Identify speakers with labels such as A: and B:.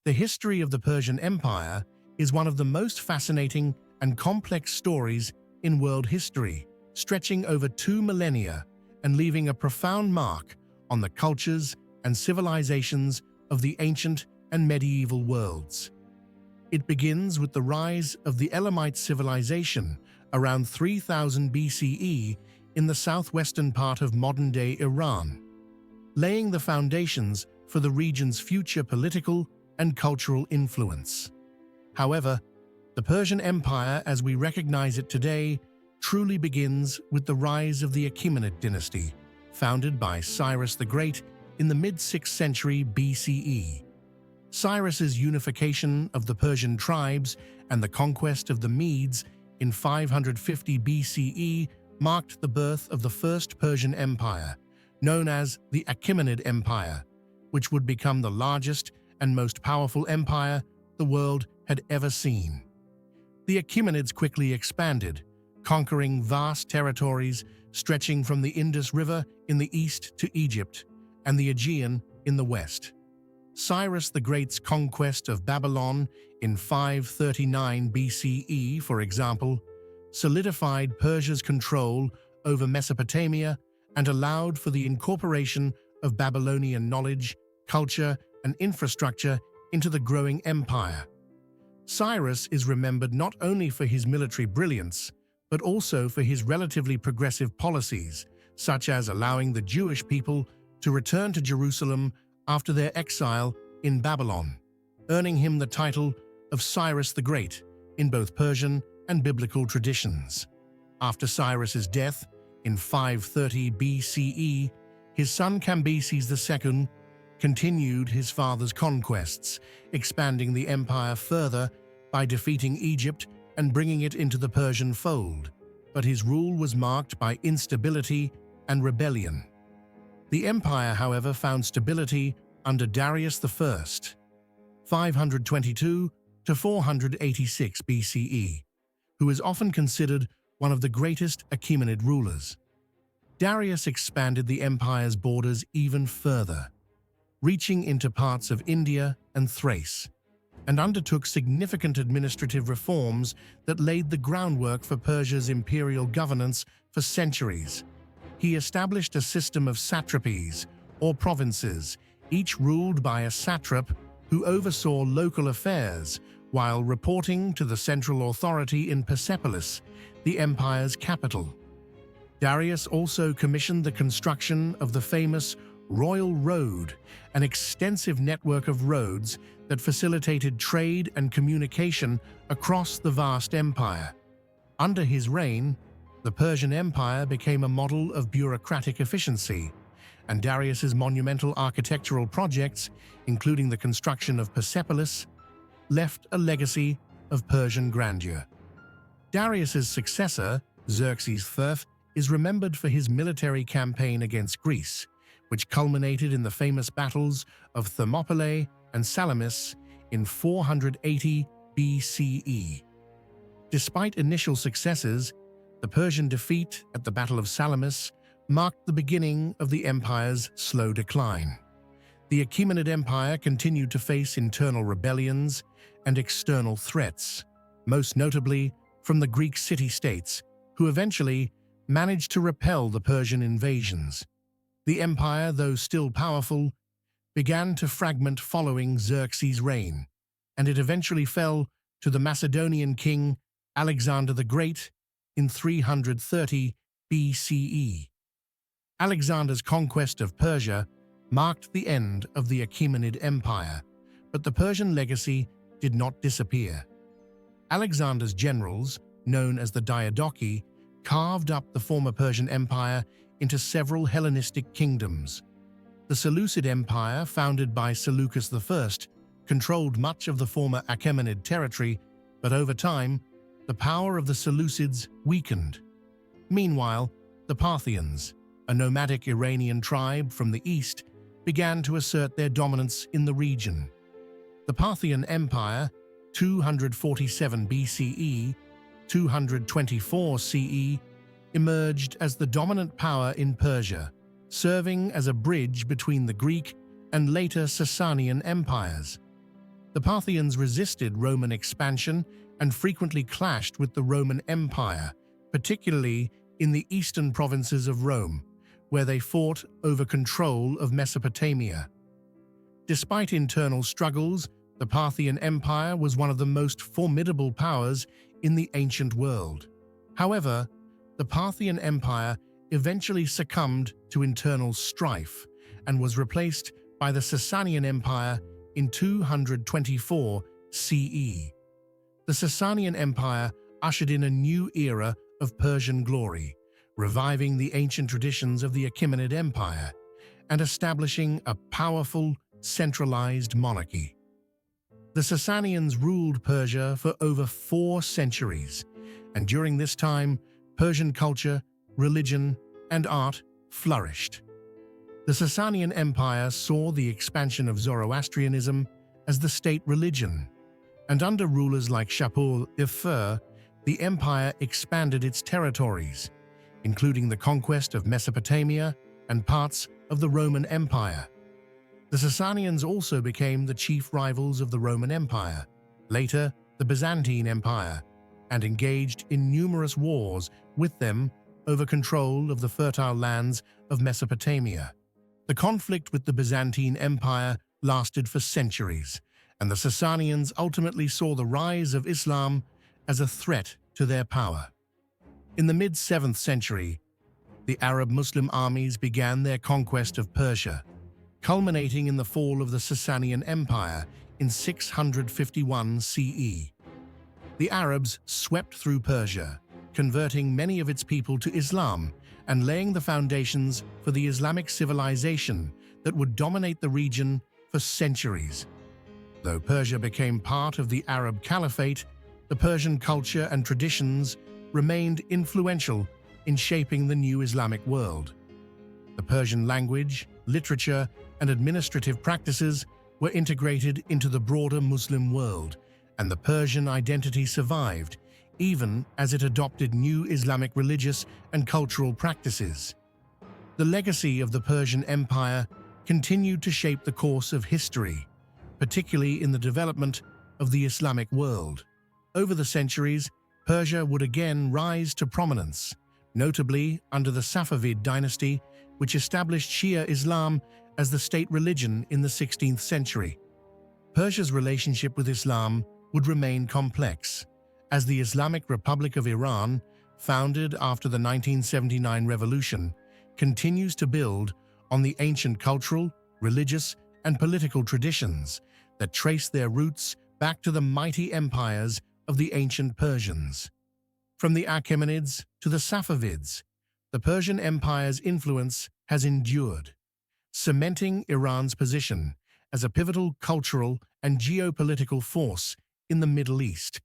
A: The history of the Persian Empire is one of the most fascinating and complex stories in world history, stretching over 2 millennia and leaving a profound mark on the cultures and civilizations of the ancient and medieval worlds. It begins with the rise of the Elamite civilization around 3000 BCE in the southwestern part of modern-day Iran, laying the foundations for the region's future political and cultural influence. However, the Persian Empire as we recognize it today truly begins with the rise of the Achaemenid dynasty, founded by Cyrus the Great in the mid-6th century BCE. Cyrus's unification of the Persian tribes and the conquest of the Medes in 550 BCE marked the birth of the First Persian Empire, known as the Achaemenid Empire, which would become the largest and most powerful empire the world had ever seen. The Achaemenids quickly expanded, conquering vast territories stretching from the Indus River in the east to Egypt and the Aegean in the west. Cyrus the Great's conquest of Babylon in 539 BCE, for example, solidified Persia's control over Mesopotamia and allowed for the incorporation of Babylonian knowledge, culture, and infrastructure into the growing empire. Cyrus is remembered not only for his military brilliance, but also for his relatively progressive policies, such as allowing the Jewish people to return to Jerusalem after their exile in Babylon, earning him the title of Cyrus the Great in both Persian and biblical traditions. After Cyrus's death in 530 BCE, his son Cambyses II continued his father's conquests, expanding the empire further by defeating Egypt and bringing it into the Persian fold. But his rule was marked by instability and rebellion. The empire, however, found stability under Darius I, 522 to 486 BCE, who is often considered one of the greatest Achaemenid rulers. Darius expanded the empire's borders even further, reaching into parts of India and Thrace, and undertook significant administrative reforms that laid the groundwork for Persia's imperial governance for centuries. He established a system of satrapies, or provinces, each ruled by a satrap who oversaw local affairs while reporting to the central authority in Persepolis, the empire's capital. Darius also commissioned the construction of the famous Royal Road, an extensive network of roads that facilitated trade and communication across the vast empire. Under his reign, the Persian Empire became a model of bureaucratic efficiency, and Darius's monumental architectural projects, including the construction of Persepolis, left a legacy of Persian grandeur. Darius's successor, Xerxes I, is remembered for his military campaign against Greece, which culminated in the famous battles of Thermopylae and Salamis in 480 BCE. Despite initial successes, the Persian defeat at the Battle of Salamis marked the beginning of the empire's slow decline. The Achaemenid Empire continued to face internal rebellions and external threats, most notably from the Greek city-states, who eventually managed to repel the Persian invasions. The empire, though still powerful, began to fragment following Xerxes' reign, and it eventually fell to the Macedonian king Alexander the Great in 330 BCE. Alexander's conquest of Persia marked the end of the Achaemenid Empire, but the Persian legacy did not disappear. Alexander's generals, known as the Diadochi, carved up the former Persian Empire into several Hellenistic kingdoms. The Seleucid Empire, founded by Seleucus I, controlled much of the former Achaemenid territory, but over time, the power of the Seleucids weakened. Meanwhile, the Parthians, a nomadic Iranian tribe from the east, began to assert their dominance in the region. The Parthian Empire, 247 BCE, 224 CE, emerged as the dominant power in Persia, serving as a bridge between the Greek and later Sasanian empires. The Parthians resisted Roman expansion and frequently clashed with the Roman Empire, particularly in the eastern provinces of Rome, where they fought over control of Mesopotamia. Despite internal struggles, the Parthian Empire was one of the most formidable powers in the ancient world. However, the Parthian Empire eventually succumbed to internal strife and was replaced by the Sasanian Empire in 224 CE. The Sasanian Empire ushered in a new era of Persian glory, reviving the ancient traditions of the Achaemenid Empire and establishing a powerful, centralized monarchy. The Sasanians ruled Persia for over 4 centuries, and during this time, Persian culture, religion, and art flourished. The Sasanian Empire saw the expansion of Zoroastrianism as the state religion, and under rulers like Shapur Ifur, the empire expanded its territories, including the conquest of Mesopotamia and parts of the Roman Empire. The Sasanians also became the chief rivals of the Roman Empire, later the Byzantine Empire, and engaged in numerous wars with them over control of the fertile lands of Mesopotamia. The conflict with the Byzantine Empire lasted for centuries, and the Sasanians ultimately saw the rise of Islam as a threat to their power. In the mid-7th century, the Arab Muslim armies began their conquest of Persia, culminating in the fall of the Sasanian Empire in 651 CE. The Arabs swept through Persia, converting many of its people to Islam and laying the foundations for the Islamic civilization that would dominate the region for centuries. Though Persia became part of the Arab Caliphate, the Persian culture and traditions remained influential in shaping the new Islamic world. The Persian language, literature, and administrative practices were integrated into the broader Muslim world, and the Persian identity survived, even as it adopted new Islamic religious and cultural practices. The legacy of the Persian Empire continued to shape the course of history, particularly in the development of the Islamic world. Over the centuries, Persia would again rise to prominence, notably under the Safavid dynasty, which established Shia Islam as the state religion in the 16th century. Persia's relationship with Islam would remain complex, as the Islamic Republic of Iran, founded after the 1979 revolution, continues to build on the ancient cultural, religious, and political traditions that trace their roots back to the mighty empires of the ancient Persians. From the Achaemenids to the Safavids, the Persian Empire's influence has endured, cementing Iran's position as a pivotal cultural and geopolitical force in the Middle East.